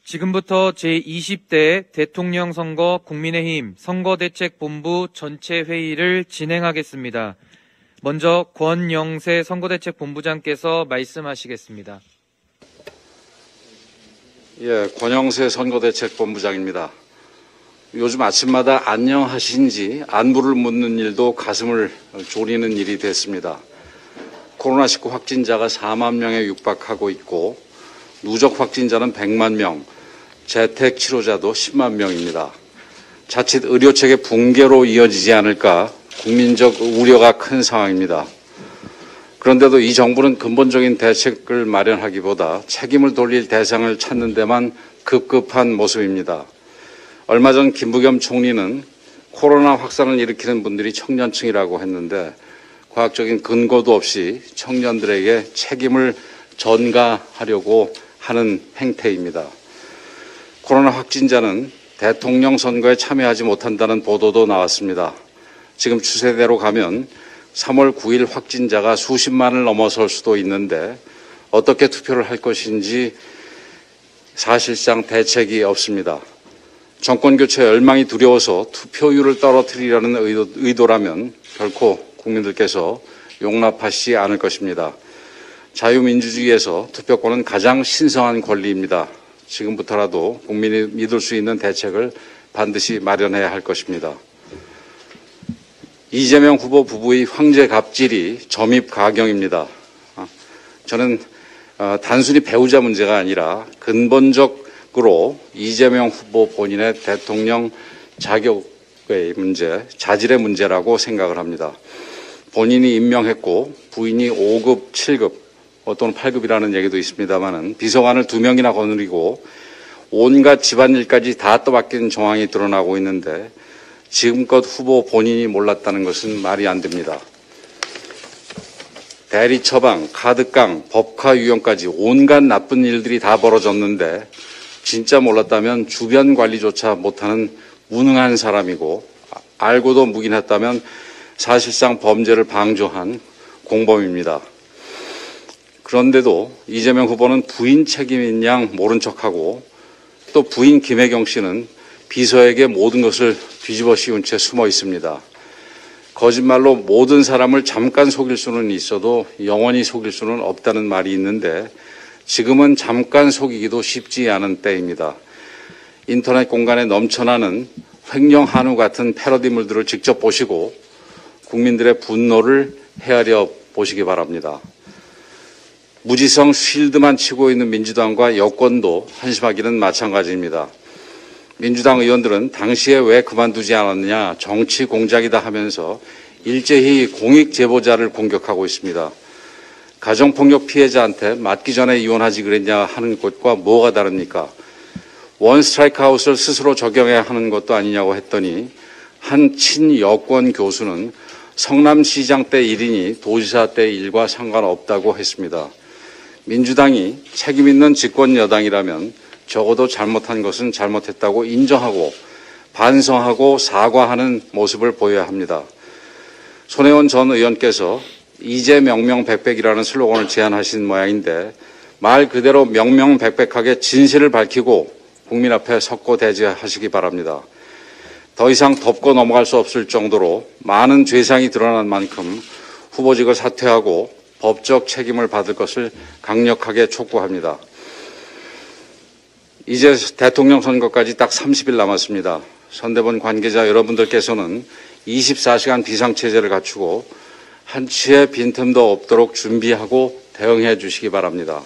지금부터 제20대 대통령 선거 국민의힘 선거대책본부 전체 회의를 진행하겠습니다. 먼저 권영세 선거대책본부장께서 말씀하시겠습니다. 예, 권영세 선거대책본부장입니다. 요즘 아침마다 안녕하신지 안부를 묻는 일도 가슴을 졸이는 일이 됐습니다. 코로나19 확진자가 4만 명에 육박하고 있고 누적 확진자는 100만 명, 재택 치료자도 10만 명입니다. 자칫 의료체계 붕괴로 이어지지 않을까 국민적 우려가 큰 상황입니다. 그런데도 이 정부는 근본적인 대책을 마련하기보다 책임을 돌릴 대상을 찾는 데만 급급한 모습입니다. 얼마 전 김부겸 총리는 코로나 확산을 일으키는 분들이 청년층이라고 했는데 과학적인 근거도 없이 청년들에게 책임을 전가하려고 하는 행태입니다. 코로나 확진자는 대통령 선거에 참여하지 못한다는 보도도 나왔습니다. 지금 추세대로 가면 3월 9일 확진자가 수십만을 넘어설 수도 있는데 어떻게 투표를 할 것인지 사실상 대책이 없습니다. 정권교체 열망이 두려워서 투표율을 떨어뜨리려는 의도라면 결코 국민들께서 용납하시지 않을 것입니다. 자유민주주의에서 투표권은 가장 신성한 권리입니다. 지금부터라도 국민이 믿을 수 있는 대책을 반드시 마련해야 할 것입니다. 이재명 후보 부부의 황제 갑질이 점입 가경입니다. 저는 단순히 배우자 문제가 아니라 근본적으로 이재명 후보 본인의 대통령 자격의 문제, 자질의 문제라고 생각을 합니다. 본인이 임명했고 부인이 5급, 7급 또는 8급이라는 얘기도 있습니다만은 비서관을 2명이나 거느리고 온갖 집안일까지 다 떠맡긴 정황이 드러나고 있는데 지금껏 후보 본인이 몰랐다는 것은 말이 안 됩니다. 대리 처방, 카드깡, 법카 유형까지 온갖 나쁜 일들이 다 벌어졌는데 진짜 몰랐다면 주변 관리조차 못하는 무능한 사람이고 알고도 묵인했다면 사실상 범죄를 방조한 공범입니다. 그런데도 이재명 후보는 부인 책임인 양 모른 척하고 또 부인 김혜경 씨는 비서에게 모든 것을 뒤집어 씌운 채 숨어 있습니다. 거짓말로 모든 사람을 잠깐 속일 수는 있어도 영원히 속일 수는 없다는 말이 있는데 지금은 잠깐 속이기도 쉽지 않은 때입니다. 인터넷 공간에 넘쳐나는 횡령 한우 같은 패러디물들을 직접 보시고 국민들의 분노를 헤아려 보시기 바랍니다. 무지성 쉴드만 치고 있는 민주당과 여권도 한심하기는 마찬가지입니다. 민주당 의원들은 당시에 왜 그만두지 않았느냐, 정치 공작이다 하면서 일제히 공익 제보자를 공격하고 있습니다. 가정폭력 피해자한테 맞기 전에 이혼하지 그랬냐 하는 것과 뭐가 다릅니까? 원 스트라이크 아웃을 스스로 적용해야 하는 것도 아니냐고 했더니 한 친여권 교수는 성남시장 때 일이니 도지사 때 일과 상관없다고 했습니다. 민주당이 책임 있는 집권 여당이라면 적어도 잘못한 것은 잘못했다고 인정하고 반성하고 사과하는 모습을 보여야 합니다. 손혜원 전 의원께서 이제 명명백백이라는 슬로건을 제안하신 모양인데 말 그대로 명명백백하게 진실을 밝히고 국민 앞에 석고대죄하시기 바랍니다. 더 이상 덮고 넘어갈 수 없을 정도로 많은 죄상이 드러난 만큼 후보직을 사퇴하고 법적 책임을 받을 것을 강력하게 촉구합니다. 이제 대통령 선거까지 딱 30일 남았습니다. 선대본 관계자 여러분들께서는 24시간 비상체제를 갖추고 한치의 빈틈도 없도록 준비하고 대응해 주시기 바랍니다.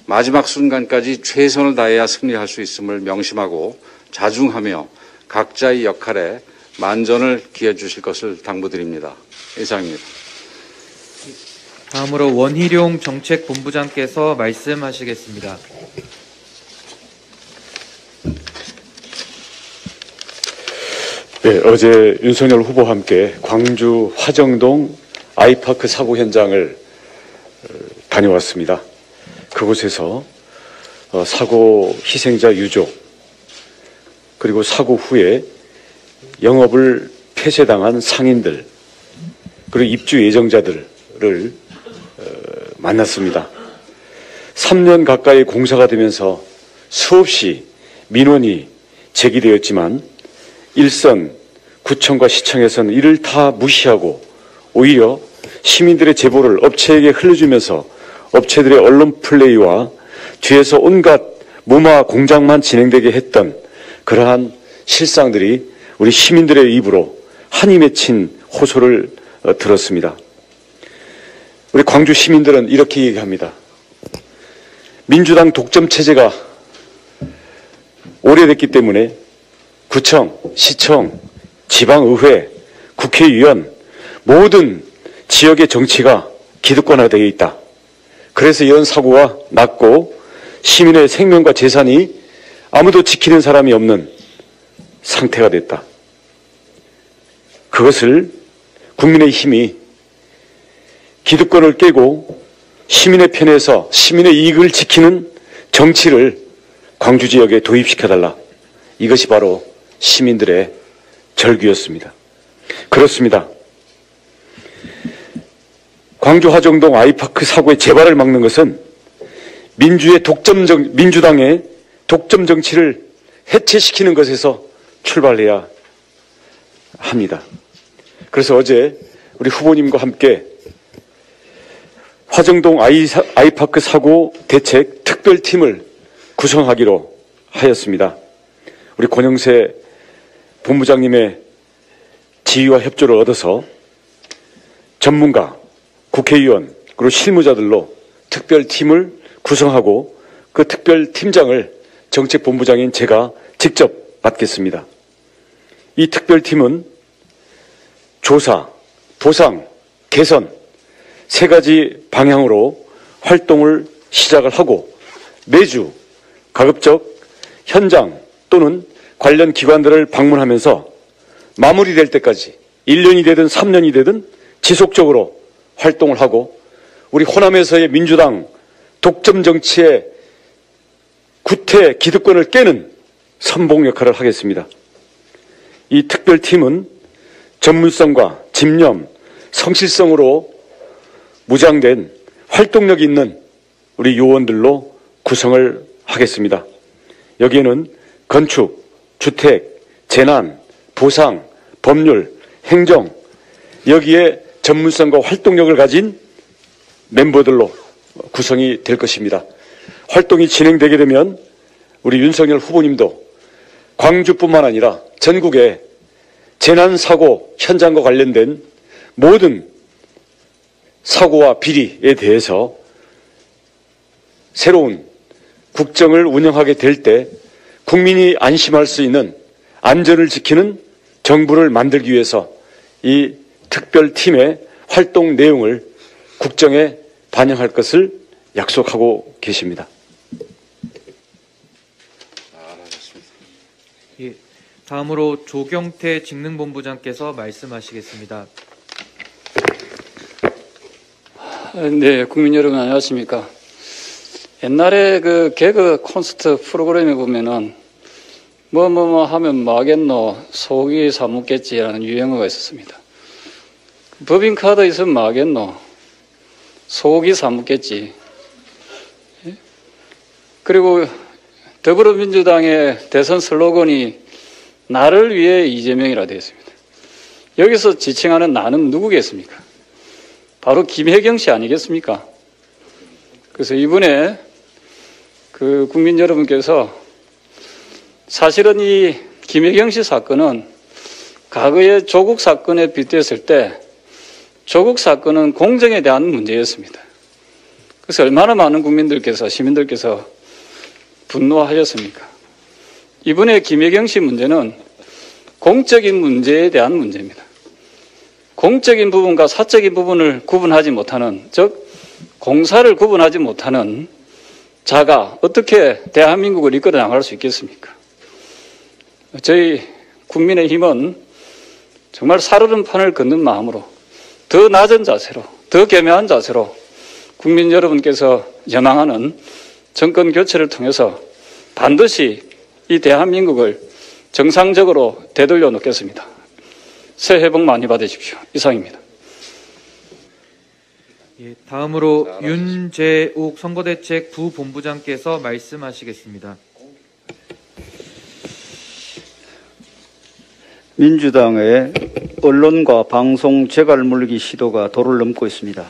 마지막 순간까지 최선을 다해야 승리할 수 있음을 명심하고 자중하며 각자의 역할에 만전을 기해 주실 것을 당부드립니다. 이상입니다. 다음으로 원희룡 정책본부장께서 말씀하시겠습니다. 네, 어제 윤석열 후보와 함께 광주 화정동 아이파크 사고 현장을 다녀왔습니다. 그곳에서 사고 희생자 유족 그리고 사고 후에 영업을 폐쇄당한 상인들 그리고 입주 예정자들을 만났습니다. 3년 가까이 공사가 되면서 수없이 민원이 제기되었지만 일선, 구청과 시청에서는 이를 다 무시하고 오히려 시민들의 제보를 업체에게 흘려주면서 업체들의 언론 플레이와 뒤에서 온갖 무마 공작만 진행되게 했던 그러한 실상들이 우리 시민들의 입으로 한이 맺힌 호소를 들었습니다. 우리 광주 시민들은 이렇게 얘기합니다. 민주당 독점 체제가 오래됐기 때문에 구청, 시청, 지방의회, 국회의원 모든 지역의 정치가 기득권화되어 있다. 그래서 이런 사고가 났고 시민의 생명과 재산이 아무도 지키는 사람이 없는 상태가 됐다. 그것을 국민의힘이 기득권을 깨고 시민의 편에서 시민의 이익을 지키는 정치를 광주 지역에 도입시켜달라. 이것이 바로 시민들의 절규였습니다. 그렇습니다. 광주 화정동 아이파크 사고의 재발을 막는 것은 민주당의 독점 정치를 해체시키는 것에서 출발해야 합니다. 그래서 어제 우리 후보님과 함께 화정동 아이파크 사고 대책 특별팀을 구성하기로 하였습니다. 우리 권영세 본부장님의 지휘와 협조를 얻어서 전문가, 국회의원, 그리고 실무자들로 특별팀을 구성하고 그 특별팀장을 정책본부장인 제가 직접 맡겠습니다. 이 특별팀은 조사, 보상, 개선 세 가지 방향으로 활동을 시작을 하고 매주 가급적 현장 또는 관련 기관들을 방문하면서 마무리될 때까지 1년이 되든 3년이 되든 지속적으로 활동을 하고 우리 호남에서의 민주당 독점 정치의 구태 기득권을 깨는 선봉 역할을 하겠습니다. 이 특별팀은 전문성과 집념, 성실성으로 무장된 활동력 있는 우리 요원들로 구성을 하겠습니다. 여기에는 건축, 주택, 재난, 보상, 법률, 행정 여기에 전문성과 활동력을 가진 멤버들로 구성이 될 것입니다. 활동이 진행되게 되면 우리 윤석열 후보님도 광주뿐만 아니라 전국의 재난사고 현장과 관련된 모든 사고와 비리에 대해서 새로운 국정을 운영하게 될 때 국민이 안심할 수 있는 안전을 지키는 정부를 만들기 위해서 이 특별팀의 활동 내용을 국정에 반영할 것을 약속하고 계십니다. 예, 다음으로 조경태 직능본부장께서 말씀하시겠습니다. 네, 국민 여러분 안녕하십니까. 옛날에 그 개그 콘서트 프로그램에 보면은 뭐 하면 뭐하겠노 속이 사묻겠지라는 유행어가 있었습니다. 법인카드 있으면 뭐하겠노 속이 사묻겠지. 그리고 더불어민주당의 대선 슬로건이 나를 위해 이재명이라 되어 있습니다. 여기서 지칭하는 나는 누구겠습니까? 바로 김혜경 씨 아니겠습니까? 그래서 이번에 그 국민 여러분께서 사실은 이 김혜경 씨 사건은 과거에 조국 사건에 빗대었을 때 조국 사건은 공정에 대한 문제였습니다. 그래서 얼마나 많은 국민들께서 시민들께서 분노하셨습니까? 이번에 김혜경 씨 문제는 공적인 문제에 대한 문제입니다. 공적인 부분과 사적인 부분을 구분하지 못하는, 즉 공사를 구분하지 못하는 자가 어떻게 대한민국을 이끌어 나갈 수 있겠습니까? 저희 국민의힘은 정말 살얼음 판을 걷는 마음으로 더 낮은 자세로, 더 겸허한 자세로 국민 여러분께서 여망하는 정권 교체를 통해서 반드시 이 대한민국을 정상적으로 되돌려 놓겠습니다. 새해 복 많이 받으십시오. 이상입니다. 예, 다음으로 윤재욱 선거대책 부본부장께서 말씀하시겠습니다. 민주당의 언론과 방송 재갈 물리기 시도가 도를 넘고 있습니다.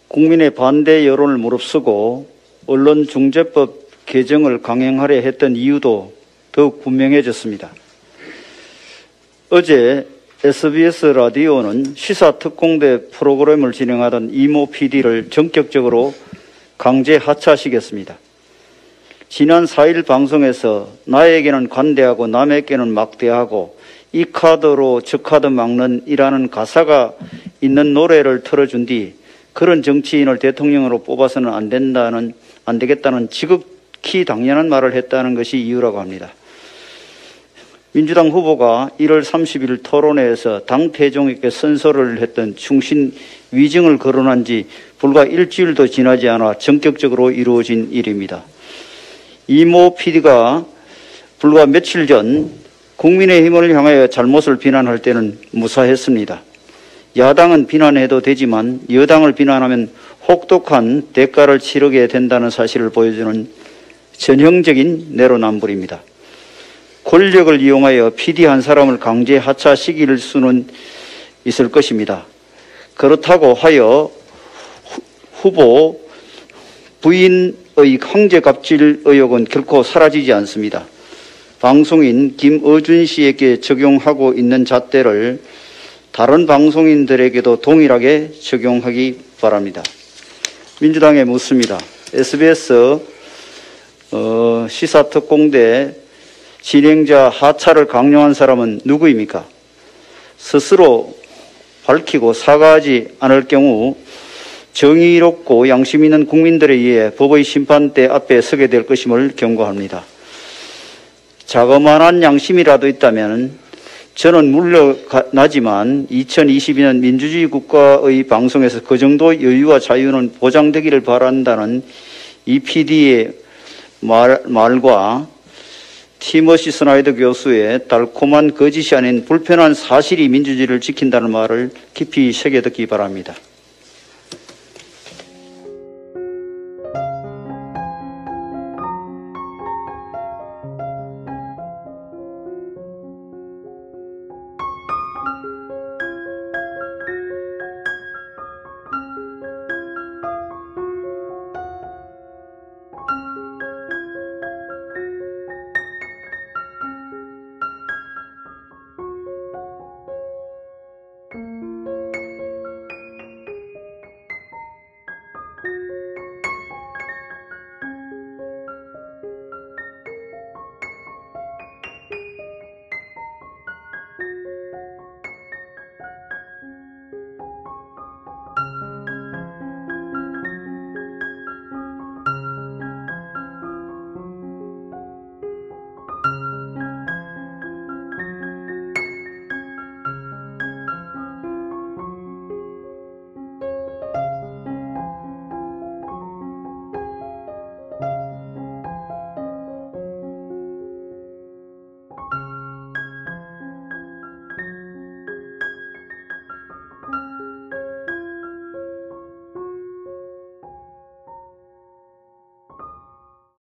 국민의 반대 여론을 무릅쓰고 언론중재법 개정을 강행하려 했던 이유도 더욱 분명해졌습니다. 어제 SBS 라디오는 시사특공대 프로그램을 진행하던 이모 PD를 전격적으로 강제 하차시켰습니다. 지난 4일 방송에서 나에게는 관대하고 남에게는 막대하고 이 카드로 저 카드 막는 이라는 가사가 있는 노래를 틀어준 뒤 그런 정치인을 대통령으로 뽑아서는 안 되겠다는 지극히 당연한 말을 했다는 것이 이유라고 합니다. 민주당 후보가 1월 30일 토론회에서 당 대종에게 선서를 했던 충신 위증을 거론한 지 불과 일주일도 지나지 않아 전격적으로 이루어진 일입니다. 이모 PD가 불과 며칠 전 국민의힘을 향하여 잘못을 비난할 때는 무사했습니다. 야당은 비난해도 되지만 여당을 비난하면 혹독한 대가를 치르게 된다는 사실을 보여주는 전형적인 내로남불입니다. 권력을 이용하여 PD 한 사람을 강제 하차시킬 수는 있을 것입니다. 그렇다고 하여 후보 부인의 황제 갑질 의혹은 결코 사라지지 않습니다. 방송인 김어준 씨에게 적용하고 있는 잣대를 다른 방송인들에게도 동일하게 적용하기 바랍니다. 민주당에 묻습니다. SBS 시사특공대 진행자 하차를 강요한 사람은 누구입니까? 스스로 밝히고 사과하지 않을 경우 정의롭고 양심 있는 국민들에 의해 법의 심판대 앞에 서게 될 것임을 경고합니다. 자그마한 양심이라도 있다면 저는 물러나지만 2022년 민주주의 국가의 방송에서 그 정도 여유와 자유는 보장되기를 바란다는 이 PD의 말과 티머시 스나이더 교수의 달콤한 거짓이 아닌 불편한 사실이 민주주의를 지킨다는 말을 깊이 새겨듣기 바랍니다.